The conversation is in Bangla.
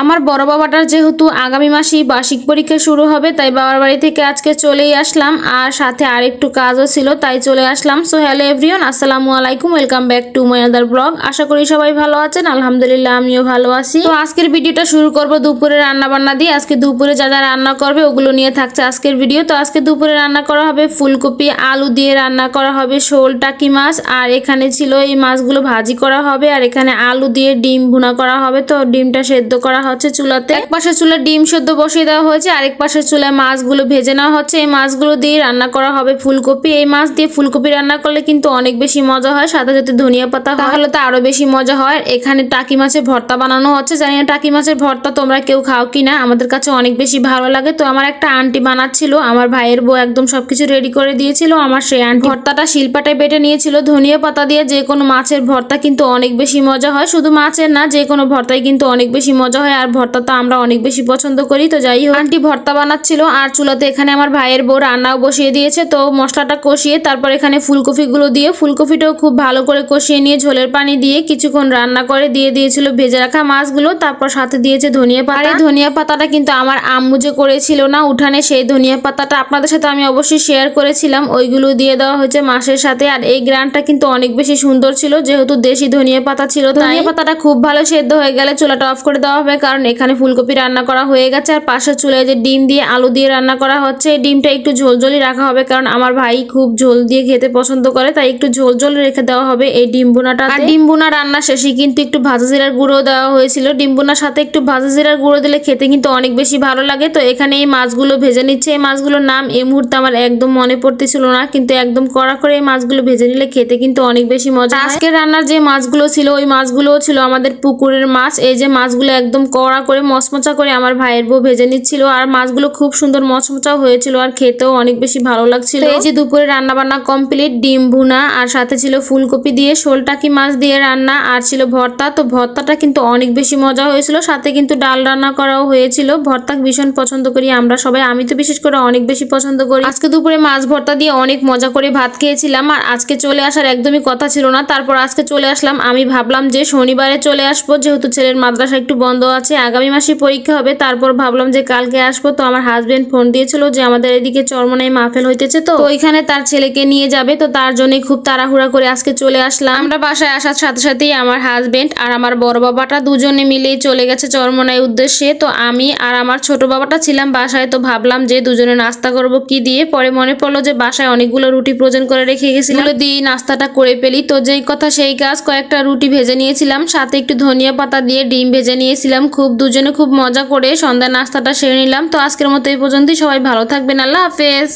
আমার বড় বাবাটার যেহেতু আগামী মাসেই বার্ষিক পরীক্ষা শুরু হবে, তাই বাবার বাড়ি থেকে আজকে চলেই আসলাম। আর সাথে আরেকটু কাজও ছিল, তাই চলে আসলাম। সো হ্যালো এভরিওয়ান, আসসালামু আলাইকুম, welcome back to my other blog. আশা করি সবাই ভালো আছেন, আলহামদুলিল্লাহ আমিও ভালো আছি। তো আজকের ভিডিওটা শুরু করব দুপুরে রান্না বান্না দিয়ে। আজকে দুপুরে যা যা রান্না করবে ওগুলো নিয়ে থাকছে আজকের ভিডিও। তো আজকে দুপুরে রান্না করা হবে ফুলকপি আলু দিয়ে, রান্না করা হবে শোল টাকি মাছ, আর এখানে ছিল এই মাছগুলো ভাজি করা হবে, আর এখানে আলু দিয়ে ডিম ভুনা করা হবে। তো ডিমটা সেদ্ধ করা হচ্ছে চুলাতে। এক পাশের চুলায় ডিম সেদ্ধ বসিয়ে দেওয়া হয়েছে, আরেক পাশের চুলায় মাছগুলো ভেজে নেওয়া হচ্ছে। এই মাছগুলো দিয়ে রান্না করা হবে ফুলকপি। এই মাছ দিয়ে ফুলকপি রান্না করলে কিন্তু অনেক বেশি মজা হয়, সাথে যদি ধনিয়া পাতা তাহলে তো আরো বেশি মজা হয়। এখানে টাকি মাছের ভর্তা বানানো হচ্ছে। জানি না টাকি মাছের ভর্তা তোমরা কেউ খাও কিনা, আমাদের কাছে অনেক বেশি ভালো লাগে। তো আমার একটা আন্টি বানাচ্ছিল, আমার ভাইয়ের বউ একদম সবকিছু রেডি করে দিয়েছিল। আমার সেই আন্টি ভর্তাটা শিলপাটায় বেটে নিয়েছিল। ধনিয়া পাতা দিয়ে যে কোনো মাছের ভর্তা কিন্তু অনেক বেশি মজা হয়, শুধু মাছের না, যে কোনো ভর্তাই কিন্তু অনেক বেশি মজা হয়। আর ভর্তা তো আমরা অনেক বেশি পছন্দ করি। তো যাই হোক, আন্টি ভর্তা বানাচ্ছিল আর চুলাতে এখানে আমার ভাইয়ের বউ রান্নাও বসিয়ে দিয়েছে। তো মশলাটা কষিয়ে তারপর এখানে ফুলকপিগুলো দিয়ে, ফুলকপিটাও খুব ভালো করে কষিয়ে নিয়ে ঝোলের পানি দিয়ে কিছুক্ষণ রান্না করে দিয়ে দিয়েছিল ভেজে রাখা মাছগুলো। তারপর সাথে দিয়েছে ধনিয়া পাতা। এই ধনিয়া পাতাটা কিন্তু আমার আম্মু যে করেছিল না উঠানে, সেই ধনিয়া পাতাটা আপনাদের সাথে আমি অবশ্যই শেয়ার করেছিলাম, ওইগুলো দিয়ে দেওয়া হয়েছে মাছের সাথে। আর এই গ্রানটা কিন্তু অনেক বেশি সুন্দর ছিল, যেহেতু দেশি ধনিয়া পাতা ছিল। ধনিয়া পাতাটা খুব ভালো সেদ্ধ হয়ে গেলে চুলাটা অফ করে দেওয়া হবে, কারণ এখানে ফুলকপি রান্না করা হয়ে গেছে। আর পাশের চুলায় যে ডিম দিয়ে আলু দিয়ে রান্না করা হচ্ছে, এই ডিমটা একটু ঝোলঝোলই রাখা হবে, কারণ আমার ভাই খুব ঝোল দিয়ে খেতে পছন্দ করে, তাই একটু ঝোলঝোল রেখে দেওয়া হবে এই ডিম বোনাটা। আর ডিম বোনা রান্না শেষে কিন্তু একটু ভাজা জিরার গুঁড়ো দেওয়া হয়েছিল। ডিম বোনার সাথে একটু ভাজা জিরার গুঁড়ো দিলে খেতে কিন্তু অনেক বেশি ভালো লাগে। তো এখানে এই মাছগুলো ভেজে নিচ্ছে। এই মাছগুলোর নাম এই মুহূর্তে আমার একদম মনে পড়তেছিল না, কিন্তু একদম কড়া করে এই মাছগুলো ভেজে নিলে খেতে কিন্তু অনেক বেশি মজা। আজকের রান্নার যে মাছগুলো ছিল, ওই মাছগুলোও ছিল আমাদের পুকুরের মাছ। এই যে মাছগুলো একদম কড়া করে মচমচা করে আমার ভাইয়ের বউ ভেজে নিচ্ছিল, আর মাছগুলো খুব সুন্দর মচমচা হয়েছিল, আর খেতেও অনেক বেশি ভালো লাগছিল। এই যে দুপুরে রান্না বান্না কমপ্লিট, ডিম ভুনা আর সাথে ছিল ফুলকপি দিয়ে শোল টাকি মাছ দিয়ে রান্না, আর ছিল ভর্তা। তো ভর্তাটা কিন্তু অনেক বেশি মজা হয়েছিল, সাথে কিন্তু ডাল রান্না করাও হয়েছিল। ভর্তা ভীষণ পছন্দ করি আমরা সবাই, আমি তো বিশেষ করে অনেক বেশি পছন্দ করি। আজকে দুপুরে মাছ ভর্তা দিয়ে অনেক মজা করে ভাত খেয়েছিলাম। আর আজকে চলে আসার একদমই কথা ছিল না, তারপর আজকে চলে আসলাম। আমি ভাবলাম যে শনিবারে চলে আসবো, যেহেতু ছেলের মাদ্রাসা একটু বন্ধ আছে, আগামী মাসে পরীক্ষা হবে। তারপর ভাবলাম যে কালকে আসবো। তো আমার হাজবেন্ড ফোন দিয়েছিল যে আমাদের এদিকে চরমনায় মাহফিল হইতেছে, তো ওইখানে তার ছেলেকে নিয়ে যাবে। তো তার জন্যই খুব তাড়াহুড়া করে আজকে চলে আসলাম। আমরা বাসায় আসার সাথে সাথেই আমার হাজবেন্ড আর আমার বড় বাবাটা দুজনে মিলেই চলে গেছে চরমনায় উদ্দেশ্যে। তো আমি আর আমার ছোট বাবাটা ছিলাম বাসায়। তো ভাবলাম যে দুজনে নাস্তা করব কি দিয়ে, পরে মনে পড়লো যে বাসায় অনেকগুলো রুটি ফ্রোজেন করে রেখে গেছিলাম, এগুলো দিয়ে নাস্তাটা করে ফেলি। তো যেই কথা সেই কাজ, কয়েকটা রুটি ভেজে নিয়েছিলাম, সাথে একটু ধনিয়া পাতা দিয়ে ডিম ভেজে নিয়েছিলাম। দুজনে খুব মজা করে সন্ধ্যা নাস্তাটা সেরে নিলাম। তো আজকের মতো এই পর্যন্তই, সবাই ভালো থাকবেন, আল্লাহ হাফেজ।